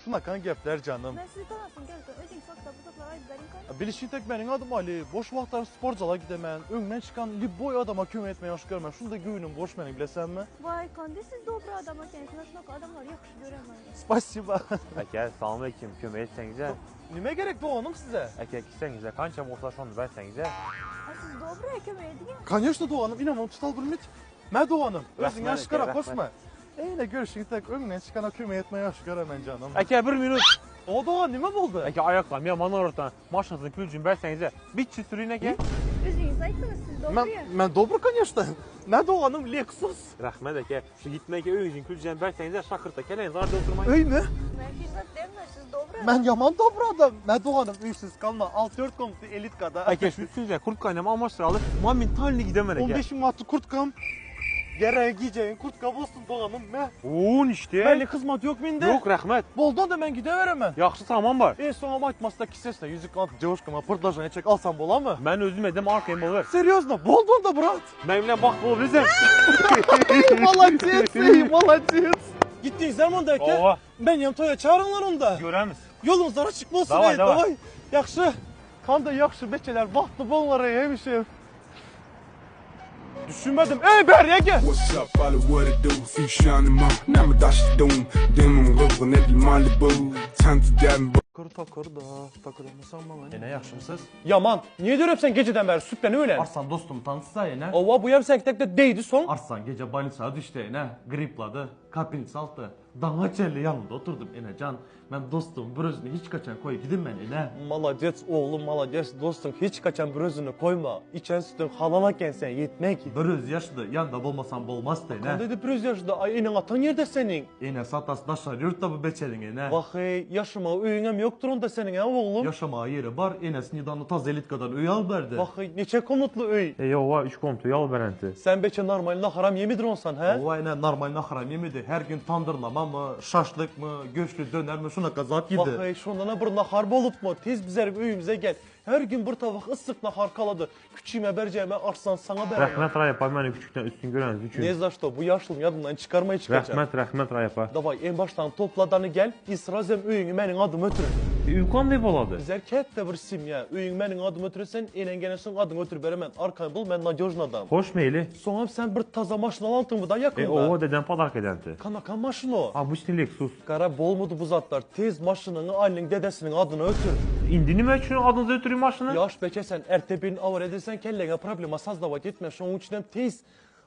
Şunakan gepler canım. Ben sizi tanıtım geldim. Özün sakla bu sakla aydı benim kan. Bilişin tek benim adım Ali. Boş vaxtlar spor zala gidemen. Öňmen çıkan boy adama kömek etmeye yaş görmen. Şunda güyünüm boş meni bilesen mi? Vay kan, siz dobra adam ekensiniz. Nasıl adamlar yakışı göremem. Spasiba. Aka, salam aleyküm. Kömək etsəngizə. Nime gerek Doğan'ım size? Aka, gitsəngizə, qança moxtasanız versəngizə. Ha siz dobra kömeğe edin. Конечно Doğan'ım. İnanmam tutal bilmit. Me Doğan'ım. Özün Rahmet yaş kara eke, koşma. Eyle görüşün tek öňmen çıkana kömek etmeye yaş göremen canım. Aka, 1 minut. O Doğan nime oldu? Aka, ayaqlam, yaman ortadan maşınızın külcün versəngizə. Bir çi sürüyün aka. Özünüz aytdınız siz dobraya. Ben dobro конечно. Ne Doğan'ım Lexus. Rəhmət aka, şu gitməkə öyüncün külcün versəngizə şakırta gələyiniz, arada oturmayın. Öy mü? Merkezat deme siz dobra. Ben yaman dobro adam. Ne Doğan'ım üysüz kalma. 6-4 komutu elit kada. Aka, şu külcün kurtkayla almaştıralı, momentalini gidəmən aka. 15 matlı kurtkam. Gere giyeceğin kurtka olsun Doğan'ım me. Oğun işte. Belli kızmat yok minde. Yok rəhmət. Boldan da ben gideverem ben. Yaxşı tamam var. En son ama açmasında kisesle yüzük altı cevuşkama pırtlajana çek alsam bola mı? Mən özüm edəm arkayım olur. Серьезно, Boldan da brat. Mənimlə bax bol bilirsən. Молодец, молодец. Gittiğin zaman da ki Ova. ben yantoya çağırınlar onda. Görəmiz. Yolunuzlar açık olsun. Davay, davay. Davay. Yaxşı. Kan da yaxşı beçeler vaxtlı bollara yemişim. Düşünmedim. Ey Berye gel. What's up, follow what it do? Feet shining up, now my dash is doom. Demon rubber, net Malibu. Time to dab and Takır da takılmasam bana. Ne yaxşımsız? Yaman. Niye diyorum sen geceden beri süple ne öyle? Arslan dostum tanışsa yine. Ova bu yarım sen tekte değdi son. Arslan gece balisa düştü yine. Gripladı. Kapını saldı. Dana çelli yanında oturdum yine can. Ben dostum brözünü hiç kaçan koy gidin ben yine. Malacet oğlum malacet dostum hiç kaçan brözünü koyma. İçen sütün halalaken sen yetmek. Bröz yaşlı yanında bulmasan bulmaz da Kan yine. dedi bröz yaşında ay inen atan yerde senin. Yine satas daşlar yurtta bu beçerin yine. Vay yaşıma öyünem yoktur onda senin ha oğlum. Yaşama yeri var. Yine snidanı taz elit kadar üy al verdi. Vay neçe konutlu öy. Ova 3 komtu yal berənti. Sen beçe normalinde haram yemidir onsan he? O yine normal nahram yemedi. Her gün tandırlama mı, şaşlık mı, göçlü döner mi şuna kazak yedi. Vay şundan bir nahar bolup mu? Tez bizler öyümüze gel. Her gün bir tavuk ıslık nahar kaladı. Küçüğüme berceğime arslan sana beren. Rəhmət Rayapa, məni küçükdən üstün görəniz üçün. Ne zašto bu yaşlım yadımdan çıkarmaya çıkacak. Rəhmət Rayapa. Davay en baştan topladanı gel. İsrazem öyünü benim adım ötürün. Ülkan ne boladı? Zerket de bir sim ya. Öyün benim adım ötürürsen enen gene son adım ötür beremen. Arkan bul ben nadejn adam. Hoş meyli. Sonra sen bir taza maşın alantın mı da yakında. Ova deden padark edənti. Kanakan maşın o. Ha bu işte Lexus. Kara bol mudu bu zatlar. Tez maşınını annenin dedesinin adını ötür. İndini mi üçün adınızı ötürüyüm maşını? Yaş bekesen ertebin avar edilsen kellene problema sazlava gitme. Şunun içinden tez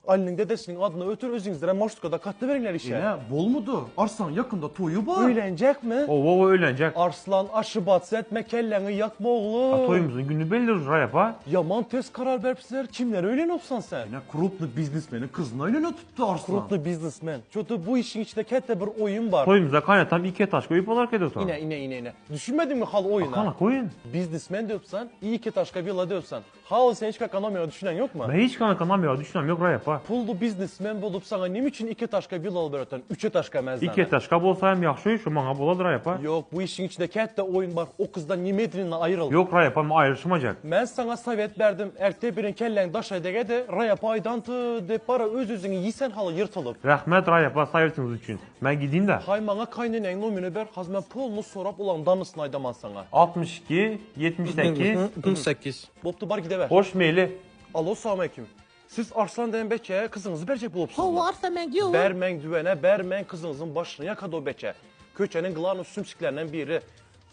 annenin dedesinin adını ötür özünüzlere maştukada katlı verirler işe. Yine bol mudu? Arslan yakında toyu var. Öğlenecek mi? Ova öylənəcək. Arslan aşı batsa etme kelleni yakma oğlum. Toyumuzun günü bellidir Rayapa. Yaman tez karar verpsizler. Kimler öyle opsan sen? Yine kruplu biznismenin kızına öyle tuttu Arslan. Kurutlu biznesmen. Çoğu bu işin içinde kette bir oyun var. Toyumuza kaynatam 2 taş koyup padark ediyorsan. İne. Düşünmedin mi hal oyuna? Kana koyun. Biznesmen diyorsan, iyi ki taşka villa diyorsan. Hal sen hiç kakanamıyor düşünen yok mu? Ben hiç kanamıyor düşünüyorum yok Rayapa. Pullu biznesmen bulup sana ne için iki taşka villa alıverten, üçe taşka mezden. 2 taş kabul olsayım yaxşı şu bana boladır Rayapa. Yok bu işin içinde kette oyun var. O kızdan nimetrinle ayrıl. Yok Rayapa ayrışmayacak. Ben sana savet verdim. Erte birin kellen daş edege de raya paydantı de para öz özünü yisen halı yırtılıp. Rəhmət Rayapa sayırsınız üçün. Ben gideyim de. Haymana kaynenen nomini ber. Hazmen pulunu sorap ulan danısını aydaman sana. 62, 78. 48. Boptu bar gidever. Hoş meyli. Alo selamünaleyküm. Siz Arslan den beçeye kızınızı bercek bulupsunuz. Hava arsa mən yox. Bermen düvene, bermen kızınızın başını yakad o beçe. Köçenin gılarının sümsüklerinden biri.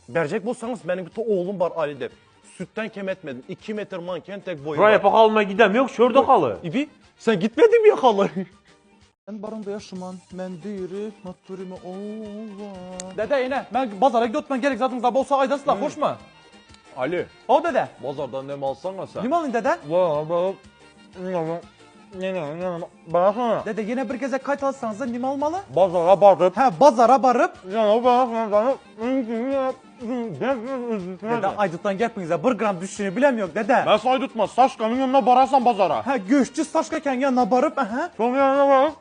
Bercek bulsanız benim bir oğlum var Ali'de. Sütten kem etmedim. 2 metre manken tek boyu var. Rayapa kalma gidem yok şurada kalı. İbi sen gitmedin mi yakalı? Ben barında yaşaman, ben diri, naturimi Allah. Dede yine, ben pazara gidiyorum gerek zaten sabah olsa aydasın hoş mu? Ali. O dede. Pazardan ne mal alsana sen? Ne alın dede? Bana dede yine bir kez kayıt alsanız da ne almalı? Pazara barıp. He pazara barıp. Dede aydıktan gepinize 1 gram düşüşünü bilemiyor dede. Ben say tutma. Saçkanın yanına bararsan bazara. Ha göççü Saşka'ken yanına barıp aha. Sonra yanına bak.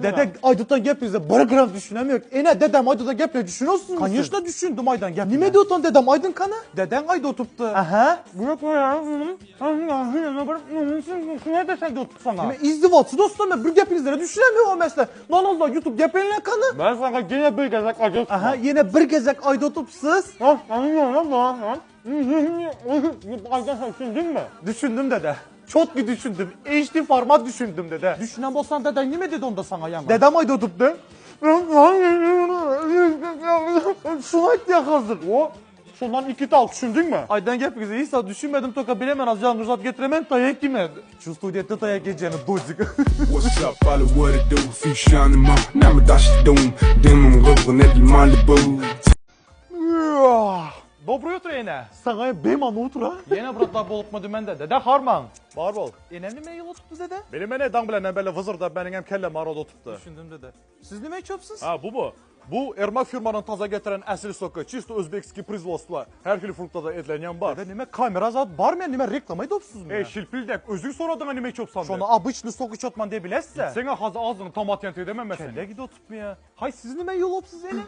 Dede aydıktan gepinize 1 gram düşünemiyor. Ene dedem aydıktan gepine düşünüyorsunuz. Kanyaşla düşündüm aydan gepine. Nime diyorsun dedem aydın kanı? Deden ayda oturttu. Aha. Bırak o ya. Nerede sen de otur sana? Nime izdivatı dostum ben bir gepinizlere düşünemiyor o mesele. Lan Allah YouTube gepinle kanı. Ben sana yine bir gezek acı. Aha yine bir gezek ayda otupsuz. Saçkanın yanına bak. Aydan düşündün mü? Düşündüm dede. Çok iyi düşündüm. HD format düşündüm dede. Düşünen olsan deden ne mi dedi onda sana yana? Dedem ayda otuptu. Şuna ihtiyaç hazır. O şundan 2 tal düşündün mü? Aydan gep bize İsa düşünmedim toka bilemem az can ruhsat getiremem tayak kimedi. Şu stüdyette tayak yiyeceğini dozik. What's up, follow what it do? Few shining mom, now me dash the doom. Demon looking at the Malibu. Dobro jutro yine. Sana beman otura. Yine bıraklar bolup mu dümende dede harman. Var bol. Önemli mi yol tuttu dede? Benim ne dang bilen böyle vızır da benim hem kelle marada tuttu. Düşündüm dede. Siz ne çöpsüz? Ha bu mu? Bu Ermak firmanın taza getiren əsl soku, çisto özbekski производство. Her türlü fruktada edilen var. Dede nime kamera zat var mı nime reklamayı dopsuz mu? Ey şilpildek, özün soradığına nime çok sandı. Şonu abıçlı soku çotman diye bilesse. Sana hazı ağzını tam atyent edemem Kelle mesela. gidi otup mu ya? Hay siz nime yol opsuz yine?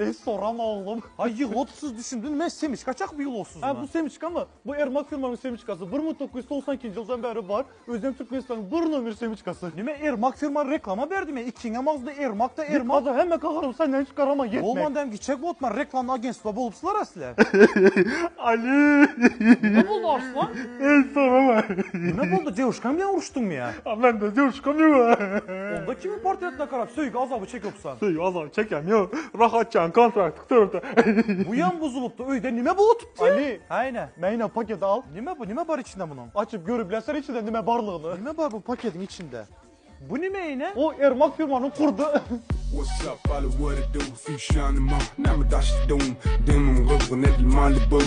Ey sorama oğlum. Hay yıl opsuz düşündün mü semiş kaçak bir yıl opsuz Ha mu? bu semiçka mı? Bu Ermak firmanın semiçkası. 1992 yıldan beri var. Özlem Türkmenistan'ın bir numara semiçkası. Nime Ermak firma reklama verdi mi? İçine mazda Ermak da Ermak. Kaza hemen kaharım senden çıkarama yetmek. Olman dem gidecek botman reklam agenstva bolupslar aslı. Ali. Ne buldu Arslan? Ey sorama. Ne buldu? Cevuşkan ya uğraştın mı ya? Ben de coşkamıyor. Onda kimin portretine karab söyle azabı çekiyorsan. Suyu azam çekem ya. Rahatçan kontrakt tuturdu. Bu yan bozulup da öyde nime bulup tuttu? Ali. Hayne. Meyne paket al. Nime bu? Nime var içinde bunun? Açıp görebilirsen içinde nime barlığını. Nime var bu paketin içinde? Bu nime yine? O Ermak firmanın kurdu. What's up, follow what it do? Few shining mom, now me dash the doom. Demon looking at the Malibu.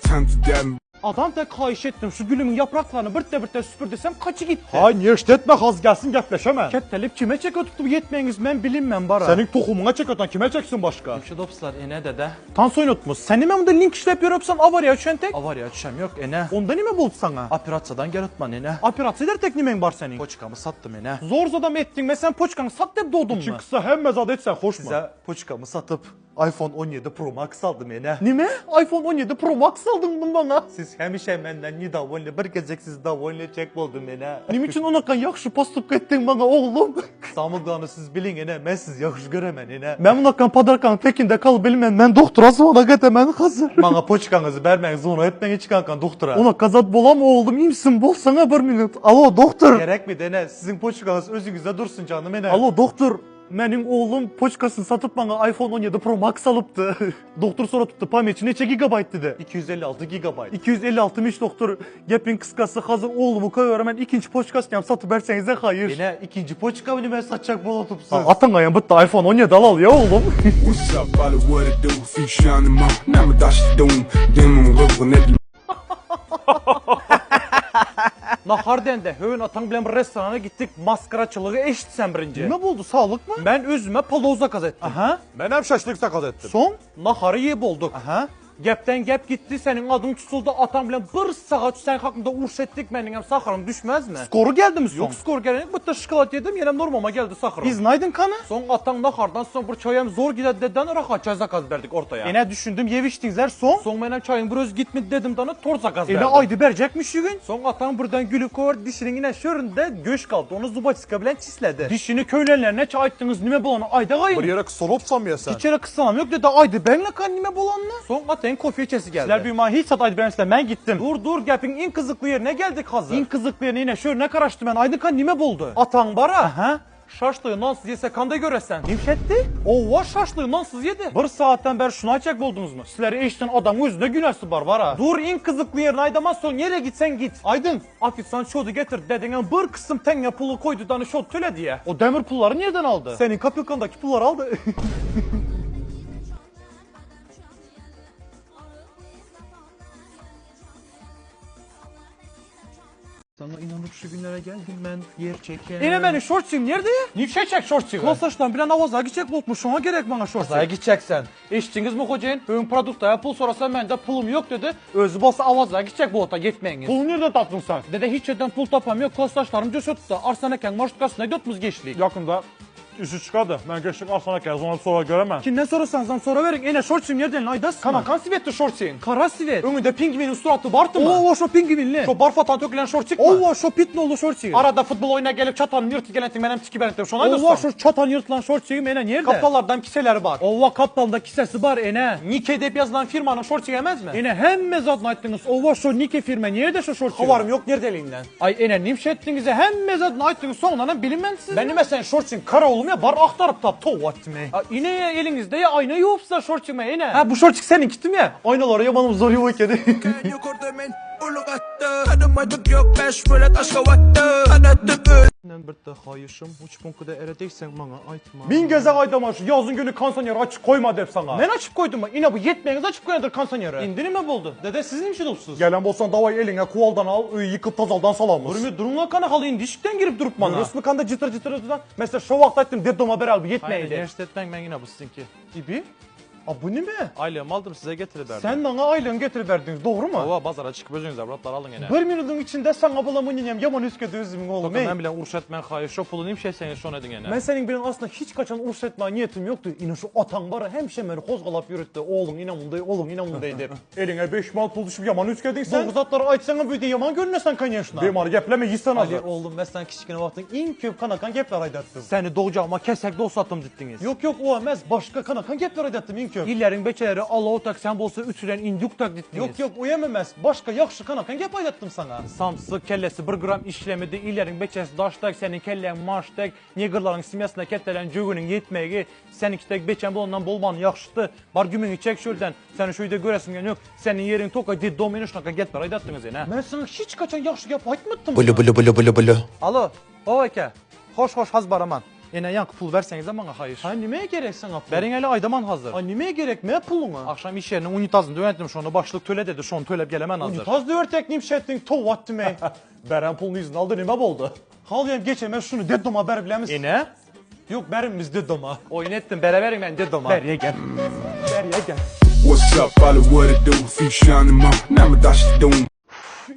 Time to dab. Adam tek kayiş ettim şu gülümün yapraklarını bırtta süpür desem kaçı gitti? Hay niye işletme haz gelsin gepleşeme. Kettelip kime çekiyor tuttu bu yetmeyiniz ben bilinmem bara. Senin tohumuna çekiyorsan kime çeksin başka? Şu dopslar ene dede. Tansoy notmuş. Sen nime bunda link işlep yorupsan avariya düşen tek? Avariya düşem yok ene. Onda nime buldu sana? Apiratsadan gel atman ene. Apiratsa der tek nimen var senin? Poçkamı sattım ene. Zor zadam ettin ve sen poçkanı sat deyip doğdun mu? Çıksa hem mezad etsen hoş mu? Size poçkamı satıp iPhone 17 Pro Max aldım ene. Nime? iPhone 17 Pro Max aldın mı bana? Siz hemişe benden ni davonlu bir gezek siz davonlu çek buldum ene. Nim için onakan yakşı pastıp ettin bana oğlum. Samılganı siz bilin ene, ben siz yakış göremen ene. Ben onakan padarkan tekinde kal bilmem ben doktorası ona getemen hazır. Bana poçkanızı vermeniz onu etmeni çıkankan doktora. Ona kazat bolam oğlum imsin bol sana bir minut. Alo doktor. Gerek mi dene? Sizin poçkanız özünüzde dursun canım ene. Alo doktor. Benim oğlum poçkasını satıp bana iPhone 17 Pro Max alıptı. Doktor sonra tuttu pametçi neçe gigabayt dedi. 256 GB. 256'mış doktor. Gepin kıskası hazır oğlumu koyuyorum ben ikinci poçkasını satıp versenize hayır. Yine ikinci poçka mı ben satacak bol otupsuz. Atın ayağım bitti iPhone 17 al ya oğlum. What's up, follow what it do? Few shining mom, now me dash the doom. Demon looking at the Naharden'de höğün atan bilen bir restorana gittik. Maskaraçılığı eşit sen birinci. Ne buldu sağlık mı? Ben özüme paloza kaz ettim. Aha. Ben hem şaşlık sakaz ettim. Son naharı yiyip olduk. Aha. Gepten gep gitti senin adın tutuldu atan bilen bir saat sen hakkında uğraş ettik benim hem sakarım düşmez mi? Skoru geldi mi son? Yok skor gelenek bitti şokolat yedim yenem normama geldi sakarım. İznaydın kanı. Son atan nahardan son bir çayım zor gider deden rahat çay zakaz verdik ortaya. Yine düşündüm yemiştinizler son. Son benim çayın bir öz gitmedi dedim dana tor zakaz verdim. aydı verecekmiş gün. Son atan buradan gülüp kovar dişinin yine şöründe göş kaldı onu zubaçıska bilen çisledi. Dişini köylenlerine çay ettiniz nime bulanı ayda kayın. yere kısalopsam ya sen. Hiç yere kısalam yok dedi aydı benle kan nime bulanlı. Son atan kofi içesi geldi. Sizler büyüma hiç sat aydı ben gittim. Dur gepin in kızıklı yerine geldik hazır. İn kızıklı yerine yine şörüne karaştım ben aydı kan nime buldu. Atan bara. Aha. Şaşlığı nansız yese kanda göresen. Nimşetti? Ova şaşlığı nansız yedi. Bir saatten beri şunu açacak buldunuz mu? Sizleri eşten adam yüzünde günahsı var ha. Dur in kızıklı yerine aydamaz son yere gitsen git. Aydın. Afitsan şodu getir dedene bir kısım tenge pulu koydu danı şod töle diye. O demir pulları nereden aldı? Senin kapıkandaki pulları aldı. Sana inanıp şu günlere geldim ben yer çeken. Yine benim şortçuyum nerede ya? Nifşe çek şortçuyu. Klasaştan bilen avaza gidecek bokmuş. Şuna gerek bana şortçu. Zaya gideceksen. İşçiniz mi hocayın? Bugün produkta pul sorarsan ben de pulum yok dedi. Özü basa avazla gidecek bu ota gitmeyiniz. Pul nerede tattın sen? Dede hiç yerden pul tapamıyor. Klasaşlarım cösöttü. Arsaneken marşutkasına götmüz geçlik. Yakında işi çıkardı. Ben geçtik Arslan'a kez ona sonra göremem. Kimden sorarsanız sonra verin. Yine şortçuyum nereden aydas? Kanakan sivetti şortçuyun. Kara sivet. Önünde pingvinin suratı bartı mı? Oo şu pingvinli. Şu barfatan tökülen şortçuk mu? Oo şu pitnolu şortçuyum. Arada futbol oyuna gelip çatan yırtı gelentin benim tiki belentim. Şuna Oo aydırsın. şu çatan yırtılan şortçuyum ene nerede? Kaptallardan kiseleri var. Ova kaptalda kisesi var ene. Nike deyip yazılan firmanın şortçu yemez mi? Ene hem mezatını ayttınız. Ova şu Nike firma nerede şu şortçuyum? Havarım yok neredeliğinden. Ay ene nimşettinize hem mezatını ayttınız sonradan bilinmezsiniz. Benim mesela şortçun kara oğlum ya bar aktarıp tap tovatçı mı? Yine ya elinizde ya ayna yoksa şortçuma ene. Ha bu şortçuk senin kitim ya. Aynaları yamanım zor yuva kedi. Yo corté men ulo gattı Hanım aydık yok 5 böyle taş kavattı Anlattı böyle Bir de hayışım uç punkuda eredeysen bana aytma. Bin geze aydama şu yazın günü kansanyarı açık koyma dep sana. Ben açıp koydum yine bu yetmeyeniz açıp koyadır kansanyarı. İndini mi buldu? Dede sizin mi şidupsuz? Gelen bolsan davayı eline kuvaldan al, yıkıp tazaldan salamız. Durmuyor durumla kana halıyın dişikten girip durup bana. Resmi kanda çıtır çıtır tutan. Mesela şu vakit ettim dedim haber al Hayır, yetmeydi. üniversiteden ben yine bu sizinki. İbi? Bu ne mi? Aylığımı aldım size getiriverdim. Sen bana aylığını getiriverdiniz doğru mu? Ova pazara çıkıp özünüz avratlar alın yine. Bir minutun içinde sen ablamın yinem yaman üskede özümün oğlum. Ben bile uruş etmen hayır şu pulunu şey seni şon edin yine. Ben senin benim aslında hiç kaçan urs etme niyetim yoktu. Yine şu atan bara hem şemeri kozgalap yürüttü. Oğlum inamındayı, oğlum inamındaydı. Eline 5 mal pul düşüp yaman üskedin sen. Doğru zatları açsana böyle yaman görünesen kan yaşına. Benim arı gepleme yiysen Ali hazır. oğlum ben sen kişikine baktın in köp kanakan gepler aydattım. Seni doğacağıma kesek de sattım dittiniz. Yok o emez başka kanakan gepler aydattım in köp. İllerin beçeleri Allah tak sen bolsa ütülen induk tak dittiniz. Yok uyamamaz. Başka yakşı kanakan gep aydattım sana. Samsı kellesi 1 gram işlemedi illerin beçesi daştak senin kellen marştak negırların simyasına kettelen cögünün yetmeyi senin kitek beçen bolondan bolman yakşıtı bar gümünü çek şuradan seni şuyda göresin yok senin yerin toka di domino şnaka gepler aydattınız yine. Ben sana hiç kaçan yakşı gep aytmadım. Bulu bulu bulu bulu bulu Alo o eke hoş haz baraman yine yank pul verseniz de bana hayır. Ha nimeye gerek sana pul? Berin eli aydaman hazır. Ha nimeye gerek me puluna? Akşam iş yerine unitazını yönettim şunu başlık töle dedi şunu tölep gelemen hazır. Unitaz da örtek nimşettin tovattı me. Beren pulunu izin aldı nime boldu. Halyem geçemez şunu dedim haber bilemiz. Yine? Yok berimizde dedim Oyun ettim beraberim ben dedim ha. Beriye gel. Beriye gel. What's up, Ollie, what it do? Few shining mom, now my dash doom.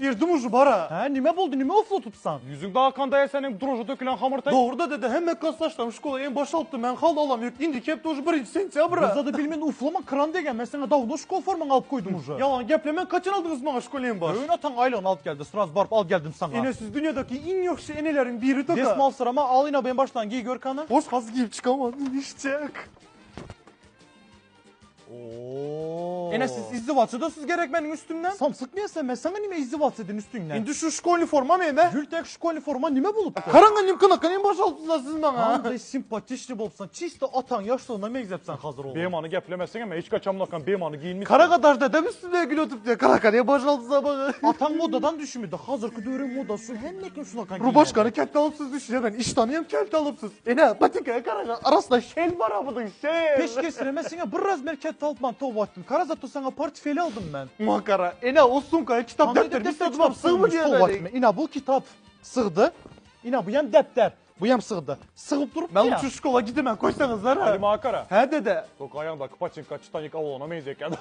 Irdım ucu bara. Ha nime buldu nime uflu tutsan. Yüzün daha kandaya senin droja dökülen hamurtay. Doğru da dedi hemen klaslaştım şkola en boşalttım ben hal alamıyorum. İndik hep doju 1. sentyabra. Kızda da bilmen uflama kran degen ben sana davulda şkol forman alıp koydum ucu. Yalan geplemen kaçın aldınız bana şkol en baş. Öğün atan aylığını alıp geldi Strasbourg al geldim sana. Yine siz dünyadaki en yoksa enelerin biri de. Desmal sırama al yine ben baştan giy Görkan'ı. Boş kaz giyip çıkamadın işte. Oo. Yine siz izdivaçı da siz gerek benim üstümden. Samsık mı yesem ben sana nime izdivaç edin üstünden. İndi şu şkol forma mı eme? Gültek şkol forma nime bulup? Karanganım kınakan en boşaltınız siz bana. Anda simpatişli bolsan çiste atan yaşlarına meyzepsen hazır ol. Benim anı geplemezsin ama hiç kaçamlakan benim anı giyinmiş. Karakadaş dedem üstüne gül oturup diye Karakan'a boşaltınız bana. Atan modadan düşmüydü. Hazırkı dönem modası hem ne kim şuna kan. Rubaşkanı kette alıpsız düşüyor ben. İş tanıyım kette alıpsız. Ne patikaya Karakan arasında şel var abudun şel. Peşkesilmesine biraz merket altman tovattım. Karazatı sana portföyü aldım ben. Makara. O sunkaya kitap defter. Bir satmam sığmı diye böyle. İna bu kitap sığdı. İna bu yem defter. Bu yem sığdı. Sığıp durup ben şu şkola gidemem koysanızlar ha. Ali Makara. He dede. Tok ayağında kıpaçın Titanic avlana meyzeken.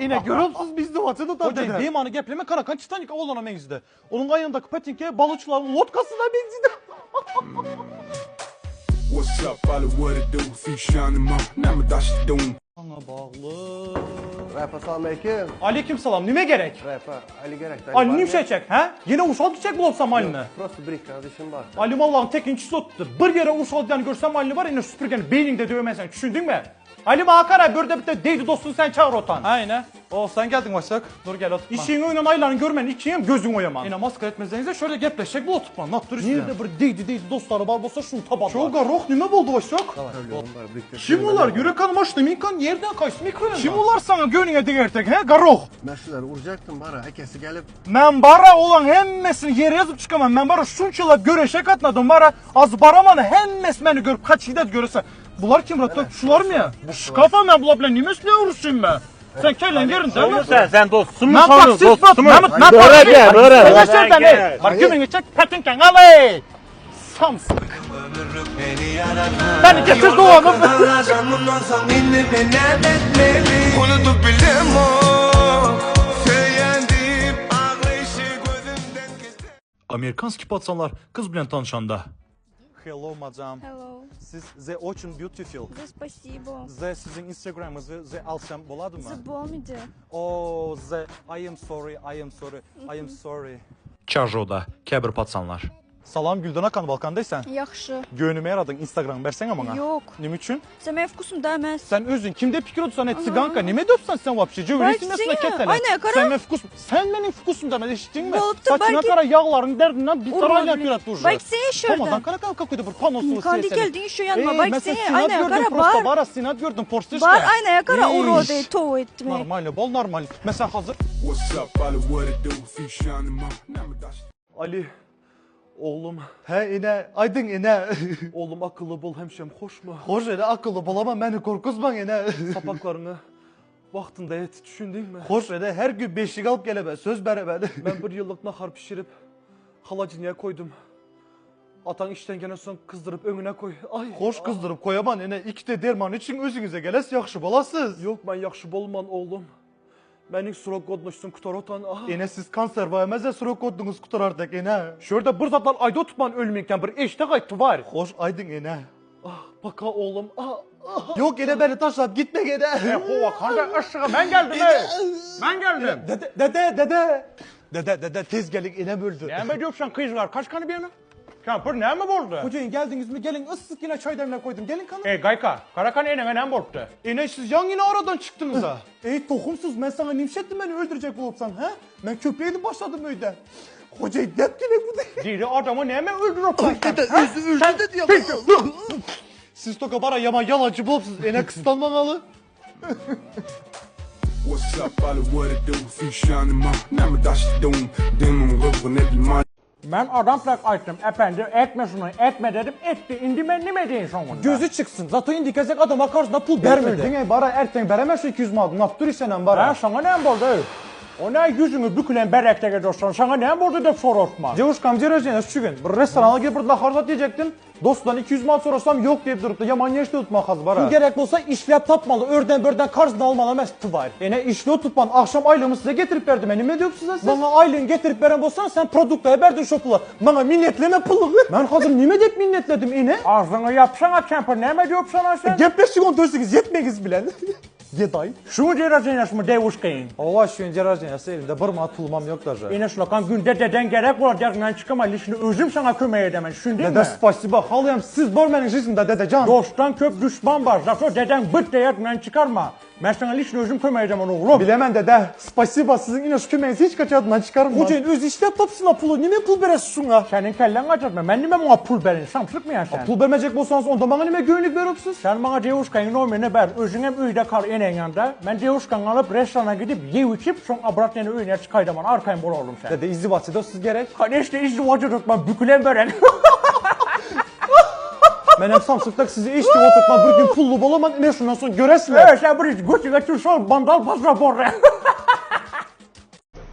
Yine görüyorsunuz biz de vatıda da Hocam dede. benim anı gepleme Karakan Titanic avlana meyizdi. Onun ayağındaki patinke balıkçıların vodkasına benzedi. What's up, Ollie, what it do? Few shining mom, now my dash doom. Sana bağlı. Rapper selamünaleyküm. Aleyküm selam nime gerek? Rapper Ali gerek. Ali nim şey çek ha? Yine uşal çiçek bulsam haline. Prosto bir kardeşim var. Ali Allah'ın tekinçisi tuttu. Bir yere uşal yani görsem halini var yine süpürgeni beyninde dövmesen düşündün mü? Ali Makara böyle bir de deydi dostun sen çağır otan. Aynen. O sen geldin başak. Dur gel oturma. İşin oynan aylarını görmen ikiyem gözün oyaman. Yine maskara etmezsenize şöyle gepleşecek bu oturtma. Nattır işte. Nerede bir deydi dostları var bolsa şunu tabanlar. Çok garok nime buldu başak? Kim olar? Yürek hanım açtı minkan yerden kaçtı mikroyla. Kim olar sana gönlüne digertek he garok? Meşrular vuracaktım bara. Herkesi gelip Ben bara olan hemmesini yere yazıp çıkamam. Ben bara şunçalar göreşek atladım bara. Az baramanı hemmes beni görüp kaç şiddet görürse. Bunlar kim rahat? Şular mı ya? Bu şkafa ben bulabilen nime üstüne vuruşayım ben. Sen kellen görün değil mi? Sen dostsun mu Ben sonra? bak siz bak. Dostum mu? Mehmet ne Böre yapar? gel, böre. Sen şuradan ne? Bak kimin çek patinken alay. Samsın. Beni getir doğanım. Unutup bildim o Söylendim ağlayışı gözümden gizli. Amerikanski patsanlar kız bilen tanışanda. Hello madam. Hello. Siz the очень beautiful. За спасибо. The sizin Instagram'ınızı the alsam boladı mı? Запомните. Oh the I am sorry, I am sorry, I am sorry. Çarjoda kəbir patsanlar. Salam Güldan Akan Balkandaysan. Yaxşı. Gönlümü yaradın Instagram versene bana. Yok. Ne için? Sen benim vkusumda emas. Sen özün kimde fikir olsan et siganka. Nime döpsen sen vapşi? Cövresin Belki nesine sen ya. ketele. Aynen, kara. Sen benim fkusumda ben eşittin mi? Olup da Saçına belki- kara yağların derdinden bir tarayla Olabilir. pirat durur. Belki sen yaşardın. Tomadan kara kakuydu bir panosunu Kandi geldin şu yanıma. Belki mesela sen sinat aynen gördüm kara prosta bar. bara sinat gördüm porstışka. Bar aynen kara Ey, urode to etme. Normal bol normal. Mesela hazır. What's up, Ali, what it do? Fişanım ma, namadaş. Ali. Oğlum. He ine. Aydın ine. Oğlum akıllı bol hemşem hoş mu? Hoş ene akıllı bol ama beni korkuzman ine. Sapaklarını vaktinde et düşündün mü? Hoş ene her gün beşik alıp geleme söz bere ben. Ben bir yıllık nahar pişirip halacınıya koydum. Atan işten gene son kızdırıp önüne koy. Ay. Hoş kızdırıp koyaman ene. İki de derman için özünüze geles yakşı bolasız. Yok ben yakşı bolman oğlum. Benim surok kodmuşsun kutar otan. Ene siz kanser var surok kodunuz kutar artık ene. Şurada bir zatlar ayda tutman ölmeyken bir eşte kayıtı var. Hoş aydın ene. Ah baka oğlum. Yok ene beni taşlap gitme ene. Hova kanda aşağı ben geldim Ben geldim. Dede tez gelin ene böldü. Ne mi diyorsun kızlar? Kaç kanı bir yana? Kampır ne mi oldu? Hocayın geldiniz mi? Gelin ıssız yine çay demle koydum. Gelin kanım. Gayka, Karakan eneme ne borçtu? Ene siz yan yine aradan çıktınız ha. Tohumsuz ben sana nimşettim beni öldürecek olsan ha. Ben köpeğini başladım öyle. Hocayı dep gene bu değil. Diri adamı ne mi öldürüp? Dede öldü dedi ya. Siz toka bara yaman yalancı bulupsuz. Ene kısıtlanmamalı. What's up, Ali, what it do? Fişanım ma, namadaş dum. Demim rıvın edilman. Ben adam plak açtım. Efendim etme şunu etme dedim. Etti. İndi ben ne deyin sonunda? Gözü çıksın. Zato indi kesek adama karşısında pul vermedi. Dine bara erten veremezse 200 mal. Naptur isenen bara. Ben sana ne bordu? O ne yüzünü bükülen berekteki dostlar. Sana ne bordu da soruşma. Cevuşkam cerejene şu gün. Bir restorana girip burada harzat yiyecektin. Dostdan 200 mal sorsam yok deyip durup da yaman yeşte tutmak az bara. Gerek olsa işlep tapmalı. Örden börden karşısına almalı emez var. Işle tutman akşam aylığımı size getirip verdim. Ne diyorsun size? Bana aylığını getirip veren bolsan sen produktaya verdin şopula. Bana minnetleme pulu. Ben hazır nime dek minnetledim ine. Ağzını yapsana çempır. Ne mi diyorsun sana sen? Gepleşik 18 yetmeyiz bilen. Yeday. Şu cerezenes mi devuşkayın? Allah şu cerejene elimde bir mat pulmam yok da. Yine şulakan günde deden gerek olacak. Ben çıkamayın. Şimdi özüm sana kömeğe demem. Şimdi mi? Dede spasiba. Halayım siz var benim жизнimde dede can. Dosttan köp düşman var. Zaten deden bıt deyatından çıkarma. Ben sana lişini özüm kömeyeceğim onu oğlum. Bilemem dede. Spasiba sizin inoş kümeğiniz hiç kaçadından çıkarım. Hocayın öz işlep tapsın pulu. Nime pul beresin şuna? Senin kellen kaçırtma. Ben nime bana pul verin. Samsık mı ya sen? Pul vermeyecek bolsanız onda bana nime göğünlük veripsiz? Sen bana devuşkayın olmayını ver. Özün hem öyde kal enen yanında. Ben devuşkan alıp restorana gidip yev içip son abrat yine öyüne çıkaydım. Arkayım bol oğlum sen. Dede izdivaç ediyorsunuz gerek. Hani işte izdivacı tutma. Bükülen veren. Ben hem Samsung'da sizi içti oturtma bir gün pullu bolaman ne şundan sonra göresler. Evet sen bir götü götür sol bandal pasaportu.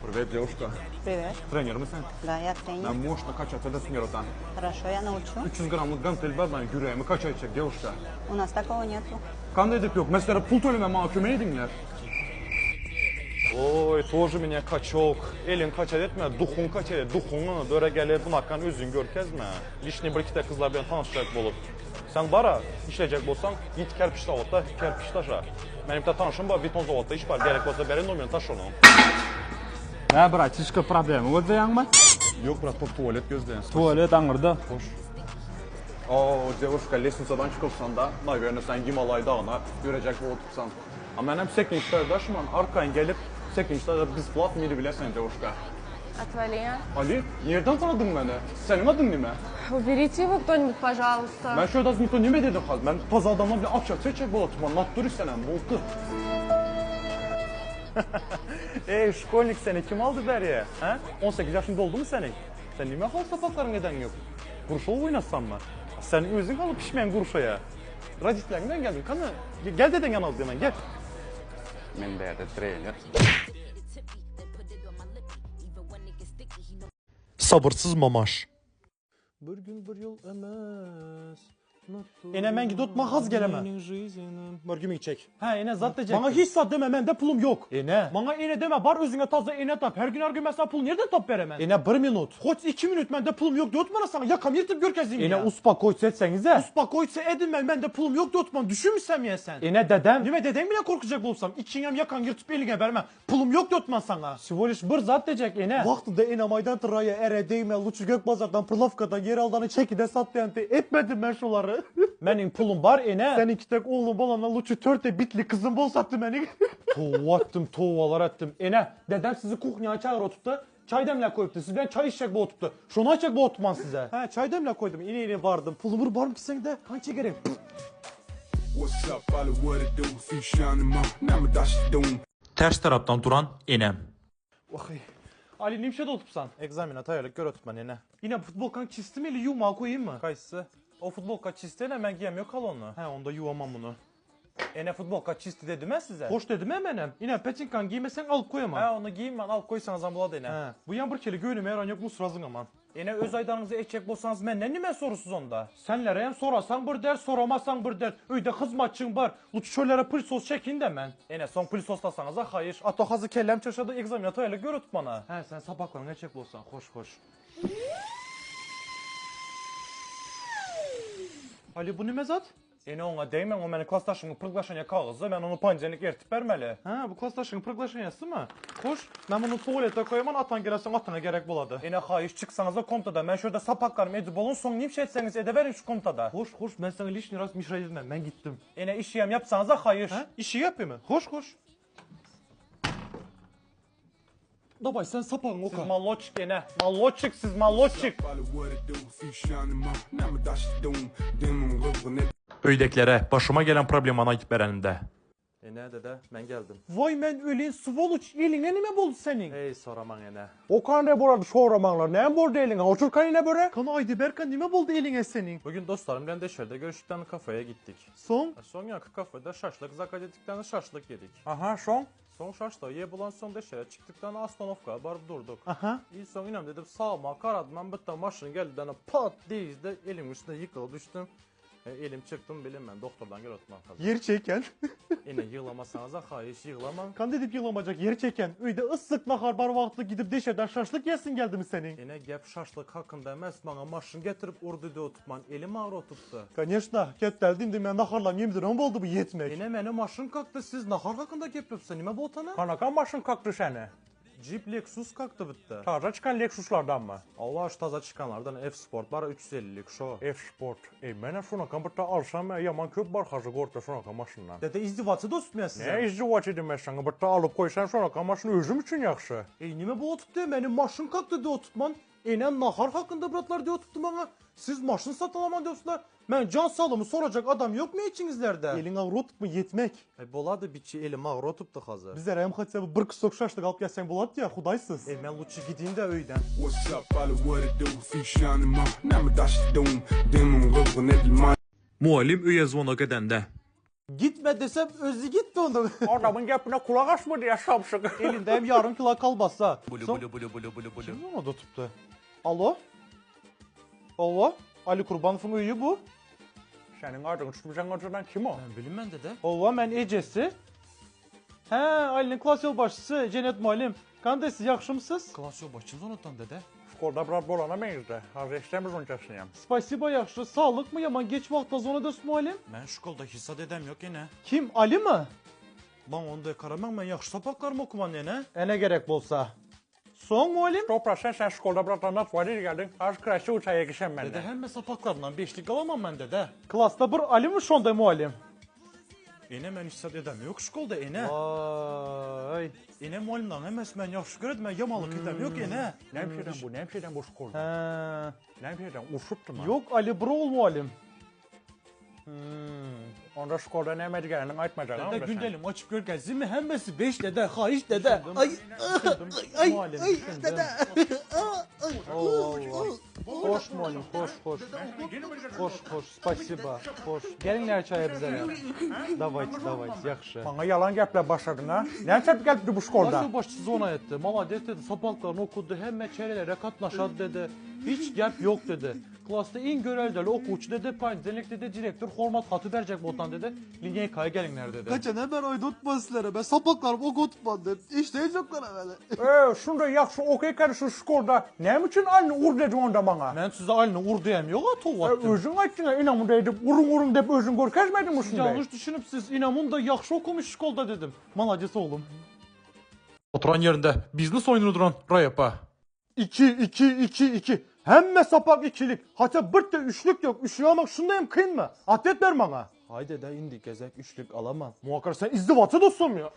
Привет, девушка. Привет. Тренер мısın? Да, я тренер. Нам можно качать это смертан. Хорошо, я научу. 300 gramlık gantel var ben yüreğimi kaçacak девушка. У нас такого nету. Kan dedik yok. Mesela pul tölemem mahkemeye dinler. Oy, тоже меня kaçok. Elin kaçar etme, duhun kaçar et. Duhunu böyle gelip bunakkan özün görkezme. Lişni bir iki de kızlar bilen tanışacak bolup. Sen bara işleyecek bolsan git kerpiç zavodda kerpiç taşa. Benim de tanışım var, beton zavodda iş var. Gerek olsa berin numaranı taş onu. Ha, bratишka, problema o'zayangmi? Yok brat, bu tuvalet gözleyin. Tuvalet angırda. Hoş. Oo, девушка, lestnisadan çıkırsan da, naverno sen Himalay dağına görecek bu otursan. Ama benim seklinçlerdaşım arkayın gelip seklinçlerde besplat mıydı bilesin девушка. Отвали. Ali, nereden tanıdın beni? Senin adın ne? Уберите его кто-нибудь, пожалуйста. Ben şöyle azın to nime dedim kız. Ben taze adamla bile akşam seçecek bu oturma. Natturi senen bu kız. Ey şkolnik seni kim aldı beriye? He? 18 yaşında oldu mu senin? Sen nime hal sapakların neden yok? Kurşa oynasan mı? Sen özün alıp pişmeyen kurşaya. Radistlerinden geldin kanı. Gel deden yanaldı hemen gel. Men bättre trener. Sabırsız mamaş. Bir gün bir yıl emez. Ene men gidot mahaz geleme. Mörgümü çek. Ha ene zat diyecek. Bana hiç sat deme, mende pulum yok. Ene. Bana ene deme, bar özüne taza ene tap. Her gün mesela pul nereden tap veremem? Ene 1 minut. Hoç 2 minut mende pulum yok diyot bana sana. Yakam yırtıp görkezim Ene ya. uspa koysa etsenize. Uspa koysa edin ben, mende pulum yok diyot bana. Düşünmüşsem ya sen. Ene dedem. Dime dedem bile korkacak olsam. İçinem yakan yırtıp eline vermem. Pulum yok diyot bana sana. Sivoliş bir zat diyecek ene. Vaktinde ene maydan tıraya ere değme Luçu Gökbazar'dan Pırlavka'dan yer aldanı çekide sat diyente etmedim ben şuları. Menin pulum var ene. Sen iki tek oğlum balana Luçu törte bitli kızım bol sattı beni. Tovattım tovalar ettim. Ene dedem sizi kuhnyaya çağır oturttu. Çay demle koyuptu. Sizden çay içecek bu oturttu. Şunu açacak bu oturtman size. He çay demle koydum. İne vardım. Pulumu var mı ki sen de? Hangi gerek? What's up, follow what it do? Few shining my, now my dash doom. Ters taraftan duran enem. Vay. Ali nimşe de otupsan. Egzamina tayarlık gör otupman yine. Yine futbol kan çizdim eli yumağı koyayım mı? Kayısı. O futbol kaç çizdi hemen giyemiyor kal onu. He onda yuvamam bunu. Ene futbol kaç çizdi dedim ben size. Hoş dedim hemenim. Yine peçinkan giymesen alıp koyamam. He onu giyeyim ben alıp koysanız ambula dene. He. Bu yan bir keli göğünüme yaran yok mu sırazın aman. Ene öz aydanınızı ekecek bolsanız menden nime sorusuz onda. Senlere en sorasan bir der, soramazsan bir der. Öyde hizmetçin var. Luç çöllere pırsos çekin de men. Ene son pırsoslasanız ha hayır. Ato hazı kellem çaşadı egzamina toyla görüt bana. He sen sapaklarını çek bolsan hoş hoş. Ali bu ne mezat? Ene ona değmen o meni klastaşının pırglaşanya kağızı ben onu pancenik ertip vermeli. Ha bu klastaşının pırglaşanyası mı? Hoş ben bunu tuvalete koyamam atan gelesen atana gerek buladı. Ene hayır çıksanız da komutada ben şurada sapaklarımı edip olun son nimş etseniz edeverin şu komutada. Hoş ben sana liş niras mişra edilmem ben gittim. Ene iş yem yapsanız da hayır. Ha? İşi yapayım mı? Hoş. Dabay sen sapağın oka. Siz malloçik ene. Malloçik siz malloçik. Follow what it do? Few shining my, now my dash doom. Demon looking at Öydeklərə başıma gələn problem ana gidip verənində. Ne dede ben geldim. Vay ben ölün svoluç eline ne buldu senin? Ey soraman ene. O kan ne burada soramanlar ne buldu eline? Otur kan ne böyle? Kan aydı Berkan ne buldu eline senin? Bugün dostlarımla dışarıda görüştükten kafeye gittik. Son yakı kafede şaşlık zakat ettikten şaşlık yedik. Aha son şaşlığı ye bulan son dışarı çıktıktan Astanovka'ya varıp durduk. Aha. İlk son inem dedim sağıma karadım bitti maşın geldi dana pat dizde elim üstüne yıkıldı düştüm. Elim çıktım bilin ben doktordan gel oturmam hazır. Yer çeken. Yine yığlamasanız da hayır yığlamam. Kan dedip yığlamayacak yer çeken. Öyle ıslık nahar bar vakti gidip deşeden şaşlık yesin geldi mi senin? Yine gep şaşlık hakkında emez bana maşın getirip urdu de oturtman elim ağrı oturttu. Конечно ketteldim de ben naharlam yemdir ama oldu bu yetmek. Yine benim maşın kalktı siz nahar hakkında gep yapsan nime bu otana? Kanakan maşın kalktı seni. Jeep Lexus kalktı bitti. Taza çıkan Lexus'lardan mı? Allah şu taza çıkanlardan F-Sport var 350'lik şu. F-Sport. Bana şuna kampırta alsam yaman köp var hazır orta şuna kamaşından. Dede izdivatı da tutmuyor size. Ne izdivatı demezsen bitti alıp koysan şuna kamaşını özüm için yakşı. Nime bu oturttu benim maşın kalktı de oturtman. Enen nahar hakkında bıraklar diye oturttu bana. Siz maşın satılaman diyorsunlar. Ben can sağlığımı soracak adam yok mu içinizlerde? Elin ağrı otup mu yetmek? Boladı biçi elim ağrı otup da hazır. Bizlere hem hatsa bir kısok şaşlık alıp gelsen boladı ya hudaysız. Ben luçu gideyim de öyden. What's up, follow what it do? Few shining my, now my dash doom. Demon looking at my. Muallim öyə zvona gedəndə. Gitme desem özü gitti onu. Adamın yapına kulak açmadı ya şapşık. Elinde hem yarım kilo kalbasa. Bulu bulu bulu bulu bulu bulu. Kim onu da tuttu? Alo? Ali Kurbanov'un üyü bu. Senin adını tutmayacağın adından kim o? Ben bilmem dede. Ben Ecesi. He Ali'nin klas yolbaşçısı Cennet Muallim. Kandesi yakışımsız. Klas yolbaşçımız unuttan dede. Skolda biraz bolana benizdi. Hazır işlemiz unutasıyım. Spasiba yakışı. Sağlık mı yaman geç vakta zona da Muallim? Ben şkolda hissa dedem yok yine. Kim Ali mi? Ben onda karamam ben yakış sapaklarımı okuman yine. Ne gerek bolsa. Son Muallim? Toprak sen skolda biraz anlat var geldin. Az kreşi uçaya geçen ben de. Dede hem sapaklarından beşlik alamam ben dede. Klasta bir Ali mi şonda Muallim? Ene ben hissa dedem yok şkolda ene. Vay. Ene muallimden hemes ben yaxşı görürdüm ben yamalık edem yok ene. Nemşeden bu skolda. Nemşeden uşuttum ha. Yok Ali Brol Muallim. Onda skolda ne medgenin aytmayacak. Dede gündelim açıp görkezsin mi hemmesi 5 dede hayiş dede. Ay Muallim. dede. Hoş Molly, hoş. Hoş, spasiba, hoş. Gelinler çaya bize ya. Davayt, yaxşı. Bana yalan gepler başladın ha. Nereden geldi bu şkolda? Nasıl başçı zona etti? Malades dedi, sabahlarını okudu, hem çeyrelere katlaşadı dedi. Hiç gap yok dedi. Klasta en görevli okuçu dedi, panzelik dedi, direktör hormat hatı verecek botan dedi. Lineykaya gelinler dedi. Kaçan hemen oydu tutmasınlar. Ben sapaklarım oku tutmadım. İşte çok kana böyle. Şunda yaxşı okuyken şu şkolda ne için aynı ur dedi onda bana? Ben size aynı ur diyem yok atovattım. Özün açına inamında edip urun deyip özün görkezmedin mi şunda? Yanlış düşünüp siz inamın da yaxşı okumuş şkolda dedim. Malades oğlum. Oturan yerinde biznes oyununu duran Rayapa. 2. Hemme sapak ikilik. Hatta bir de üçlük yok. Üçlük almak şundayım kıyın mı? Atlet ver bana. Haydi de indi gezek üçlük alamam. Muhakkak sen izdivatı dostum ya.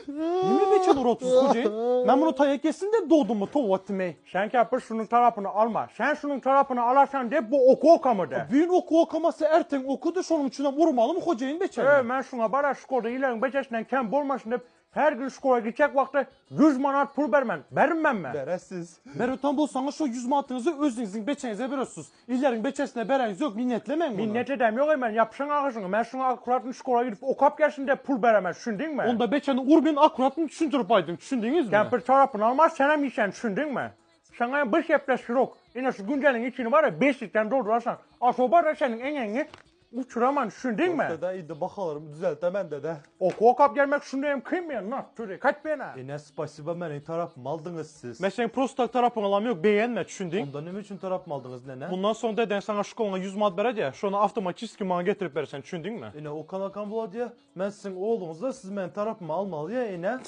Yemin beçen 30 kocayın. Ben bunu tayyekesinde doğdum mu tovattım ey. Sen kapır şunun tarafını alma. Sen şunun tarafını alarsan de bu oku okama de. Büyün oku okaması erten okudu şunun içine vurmalı mı kocayın beçen? Ben şuna bara şkolda ilerin becesinden kem bolmasın deyip her gün şkola gidecek vakti 100 manat pul vermem. Vermem mi? Beresiz. Berotan bolsanız şu 100 manatınızı özünüzün beçenize veriyorsunuz. İllerin beçesine bereniz yok minnetlemeyin bunu. Minnet edem yok hemen yapsan ağzını. Ben şuna akkuratın şkola gidip okap gelsin de pul veremez. Düşündün mü? Onda beçeni urbin akkuratını düşündürüp aydın. Düşündünüz mü? Kempir tarafını almaz sana mı sen düşündün mü? Sana bir şeples yok. Yine şu güncelin içini var ya beşlikten doldurarsan. Asobar da senin eneni uçuraman düşündün mü? Dede iyiydi bakalım düzeltemem dede. Oku okap gelmek şundayım kıymayan lan. Şuraya kaç bana. Ne spasiba benim tarafımı aldınız siz. Mesela prostak tarafını alam yok beğenme düşündün. Onda ne için tarafımı aldınız nene? Bundan sonra deden sana şkoluna 100 manat verir ya. Şunu avtomatik bana getirip verirsen düşündün mü? Yine o kanakan bula diye ben sizin oğlunuzla siz benim tarafımı almalı ya yine.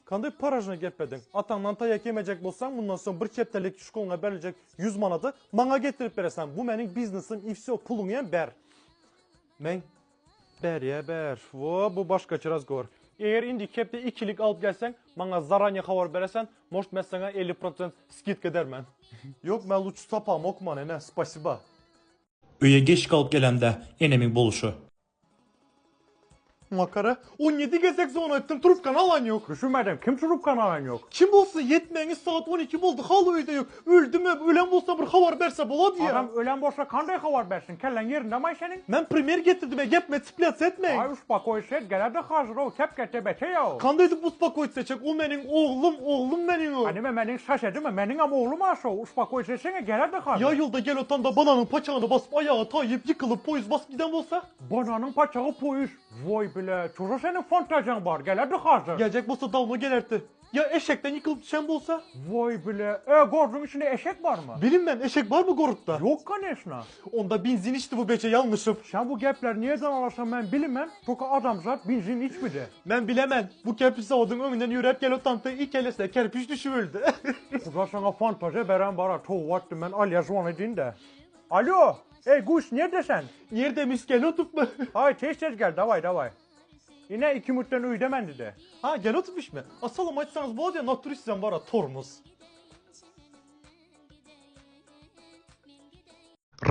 Kanday parajına gepedin. Atandan tayak yemeyecek bolsan bundan sonra bir keptelik şkoluna verilecek 100 manatı bana getirip verirsen. Bu benim biznesim ifsi o pulun yen ber. Men ber ya ber. Bu başka çiraz gör. Eğer indi kepte ikilik alıp gelsen bana zaranya havar veresen может ben sana 50% skidka dermen. Yok ben luçu sapam okuma nene spasiba. Öye geç kalıp gelende enemin boluşu. Makara 17 gezek zona ettim trupkan alan yok. Düşünmedim. Kim trupkan alan yok? Kim olsa yetmeyiniz saat 12 oldu hala öyle yok. Öldü mü ölen olsa bir haber verse buladı ya. Adam ölen boşa kanday havar versin. Kellen yerinde mi senin? Ben premier getirdim ya gep metiplet etmeyin. Ay uspa koyset gelerde hazır o kep gete bete ya. Kandaydı buspa koyt seçecek o benim oğlum benim o. Hani mi benim saçedi mi? Benim ama oğlum aso. Uspa koysetsene gelerde hazır. Ya yolda gel otan da bananın paçağını basıp ayağı tayıp yıkılıp poyuz basıp giden olsa. Bananın paçağı poyuz. Vay bile. Çocuğu senin fantaziyan var. Gelerde hazır. Gelecek olsa dalma gelerdi. Ya eşekten yıkılıp düşen olsa. Vay bile. Gordon içinde eşek var mı? Bilin ben eşek var mı gorukta? Yok kanesna. Onda benzin içti bu beçe yanlışım. Sen bu gepler niyeden alarsan ben bilemem. Çünkü adam zat benzin içmedi. Ben bilemem. Bu kerpiç odun önünden yürüyüp gel otanta ilk elesine kerpiç düşüvüldü. Bu da sana fantazi veren bara. Tovattım ben Alya zon edin de. Alo. Guş neredesin? Nerede miskel otup mu? Hay tez gel davay. Yine 2 mütten uy demendi de. Ha gel oturmuş mu? Asalım açsanız bu adaya naturistsen var tormuz.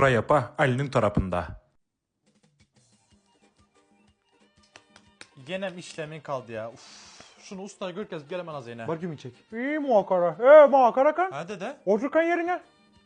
Rayapa Ali'nin tarafında. Genem işlemin kaldı ya. Şunu usta görkez gelemen az yine. Bargümü çek. İyi muhakara. Muhakara kan. Ha dede. Oturkan yerine.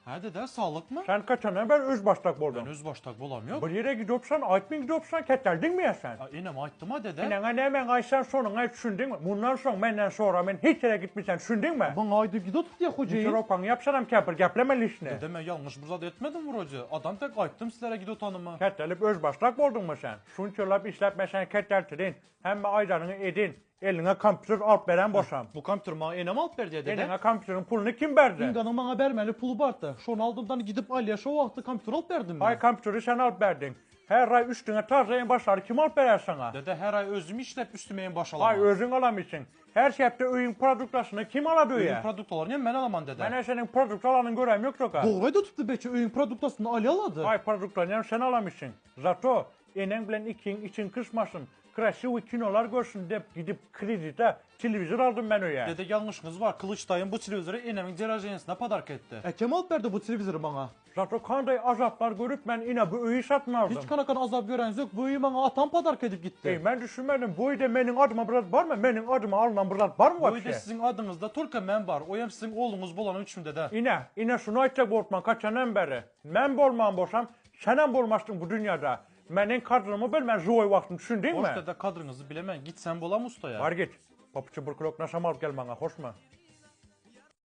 Ha dede sağlık mı? Sen kaçana ben öz baştak Ben buldum. öz baştak bolam yok. Bir yere gidiyorsan, aytmin gidiyorsan ketteldin mi ya sen? İnem ayttım ha dede. Yine ne hemen aysan sonuna düşündün mü? Bundan sonra benden sonra ben hiç yere gitmişsen düşündün mü? Bana aydı gidiyordu diye hocayı. Mikrofon yapsanam kepir gepleme lişini. Dedeme yanlış burada etmedim vur hoca. Adam tek ayttım sizlere gidiyor tanıma. Kettelip öz baştak buldun mu sen? Şunçurlap işletmesen ketteltirin. Hem aydanını edin. Eline kompütür alıp veren boşam. Bu kompütür bana enem alıp ver diye dede. Eline kompütürün pulunu kim verdi? İnganın bana vermeli pulu vardı. Şunu aldımdan gidip Ali'ye şu vakti kompütür alıp verdim ben. Ay kompütürü sen alıp verdin. Her ay üstüne tarzayın başları kim alıp verer sana? Dede her ay özümü işlep üstüme en baş alama. Ay özün alamışsın. Her şeyde öyün produktasını kim aladı Öğün ya? produktalarını ben alamam dede. Ben senin produkt alanın göreyim yok çok ha. Doğru da tuttu beçi öğün produktasını Ali aladı. Ay produktlarını sen alamışsın. Zato enen bilen için kısmasın. krasiv kinolar görsün deyip gidip kredite televizor aldım ben öyle. Dede yanlışınız var. Kılıç dayım bu televizörü enemin cerajenesine padark etti. Kim alıp verdi bu televizörü bana? Zaten kanday azaplar görüp ben yine bu öyü satın aldım. Hiç kanakan azap gören yok. Bu iyi bana atan padark edip gitti. Ben düşünmedim bu öyde benim adıma biraz var mı? Benim adıma alınan biraz var mı? Bu iyi sizin adınızda Turka men var. O hem sizin oğlunuz bolan üçünde de. Yine şunu aytacak Bortman kaçanan beri. Ben bolman bolsam sen bolmastın bu dünyada. Menin kadrımı bilmem zoy vaktim düşündün mü? Hoş dede kadrınızı bilemem. Git sen bolam ustaya. Var git. Papuçu burkulok nasıl alıp gel bana hoş mu?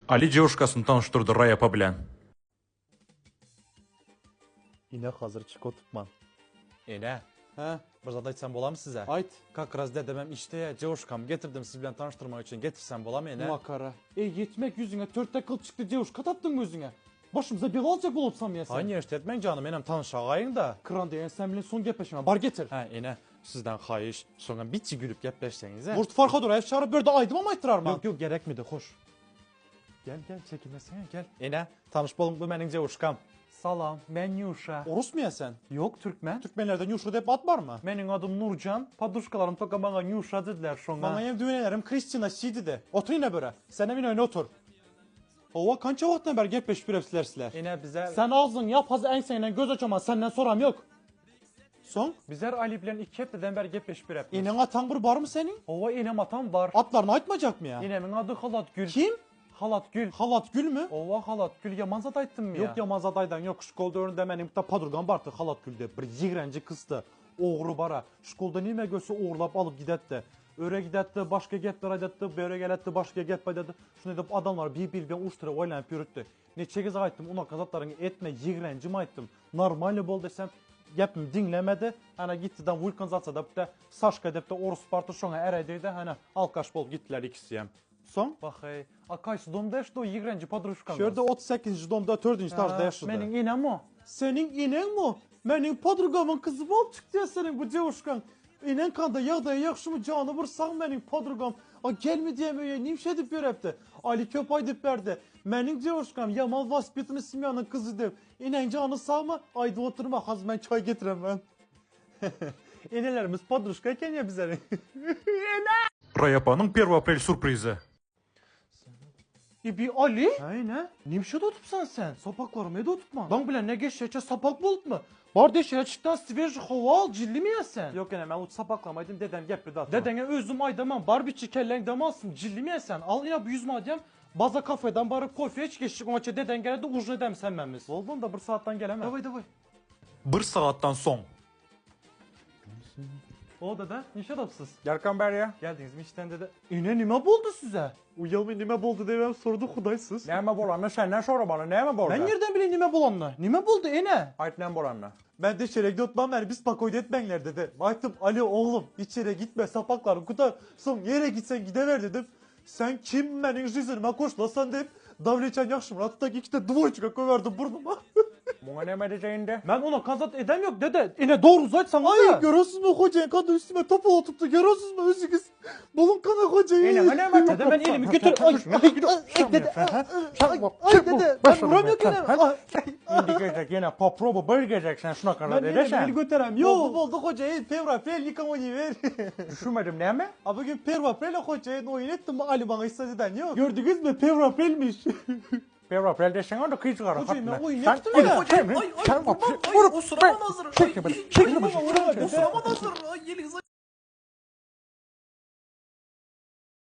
Ali девушкасын таныштырды Раяпа белән. Yine hazır çiko tutman. Ene. He. Bir zat aytsam bolam size. Ayt. Как раз dedemem işte ya. Cevuşkam getirdim siz bilen tanıştırmak için. Getirsem bolam ene. Makara. Yetmek yüzüne törtte kıl çıktı Cevuşka tattın gözüne. Başımıza bir alacak olupsam ya sen. Aynı işte etmen canım enem tanışağayın da. Kıran diyen sen bilen son gepeşime bar getir. He ene. Sizden hayiş. Sonra bitçi gülüp gepleşseniz he. Vurt farka dur. Çağırıp böyle de aydıma mı ayttırar mı? Yok gerekmedi hoş. Gel çekilmesene gel. Ene tanış bolum bu benim Cevuşkam. Salam, ben Yuşa. Orus mu ya sen? Yok, Türkmen. Türkmenlerden Yuşa deyip at var mı? Benim adım Nurcan. Paduşkalarım toka bana Yuşa dediler şuna. Bana hem düğünelerim Kristina Sidi de. Otur yine böyle. Sen evin önüne otur. Ova kança vaxtdan beri gep beş bir siler. Yine bize... Sen ağzın yap hazır enseyle göz açamaz. Senden soram yok. Son? Bizler Ali bilen iki hepteden beri gep beş bir hep. İnen atan bir var mı senin? Ova inem atan var. Atlarını aytmayacak mı ya? İnemin adı Halat Gül. Kim? Halat Gül. Halat Gül mü? Ova Halat Gül. Yamanzat ayttın mı ya? Yok Yamanzataydan yok. Şkolda önünde benim de padurgan vardı Halat Gül'de. Bir yigrenci kızdı. Oğru bara. Şkolda nime göğsü uğurlap alıp gidetti. Öre gidetti, başka gepler aydetti, böyle geletti, başka gep aydetti. Şunu edip adamlar bir uçtura oynayıp yürüttü. Neçe ayttım, ona kazatlarını etme, yigrenci mi ayttım. Normali bol desem, gepim dinlemedi. Hani gitti de vulkanizasiya da bir Saşka deyip de Orus Sparta şuna ereydiydi. Hani alkaş bol gittiler ikisi hem. Son? Bakay, akaysı domda yaşadı o yigrenci padruşkan. Şurada 38. domda 4. tarzda yaşadı. Benim inem o. Senin inen mi? Benim padrugamın kızı bol çıktı ya senin bu cevuşkan. İnen kanda yağdaya yakşı canı vursan benim padrugam. Gelme diyemiyor nimşe edip verepti. Ali Köpay deyip verdi. Benim cevuşkam Yamal Vaspet'in Simyan'ın kızı deyip. İnen canı sağma ayda oturma haz ben çay getiremem. İnelerimiz padruşkayken ya bize. Раяпаның 1 апрель сюрпризы. Bir Ali? Aynen. Nimşe de tutsan sen. Sapaklarımı da tutma. Lan bile ne geçeceğe sapak bulup mu? Var deşe çıktan siver hava al cilli mi ya sen? Yok yani ben sapaklamaydım dedem gepri de atma. Dedene özüm aydamam barbiçi kellen damalsın cilli mi ya sen? Al yine bu 100 madem baza kafeden barıp kofeye geçtik ona deden gene de uzun edem sen memiz. Oldun da bir saatten gelemem. Davay. 1 сағаттан соң. O dede niş adamsız. Yarkan ber ya. Geldiniz mi işten dede. Nime buldu size? Uyalma nime buldu diye ben sordu hudaysız. Neme bolanla senden sonra bana neme boldu? Ben nereden bileyim nime bulanla? Nime buldu ene? Ayt nem bolanla. Ben de içeri gitmem yani biz pakoydu etmenler dedi. Baktım Ali oğlum içeri gitme sapaklarım kutar. Son yere gitsen gidever dedim. Sen kim benim yüzüme koşlasan deyip davleçen yakşım rattaki iki de duvoyçuka koyverdim burnuma. Buna ne edeceğinde? Ben ona kazat edem yok dede. Yine doğru zaten sana. Ay görüyorsunuz mu hocayın kanı üstüme topu oturttu görüyorsunuz mu özünüz? Bulun kanı hocayı. Yine dede ben elimi götür. Ay dede. Ay dede ben vuramıyorum yine. Şimdi gelecek yine paprobu bir gelecek sen şuna kadar Ben edesen. elimi götürem. Yok. Oldu hocayı Pevrafel yıkamayı ver. Düşünmedim ne mi? Abi bugün Pevrafel hocayı oyun ettim Ali bana istediden yok. Gördünüz mü Pevrafilmiş. Pevrafel desen orada kıyı çıkarır. Hocayım ben oyun ettim ya. Sen Ay o sıramam hazır. Ay o sıramam hazır.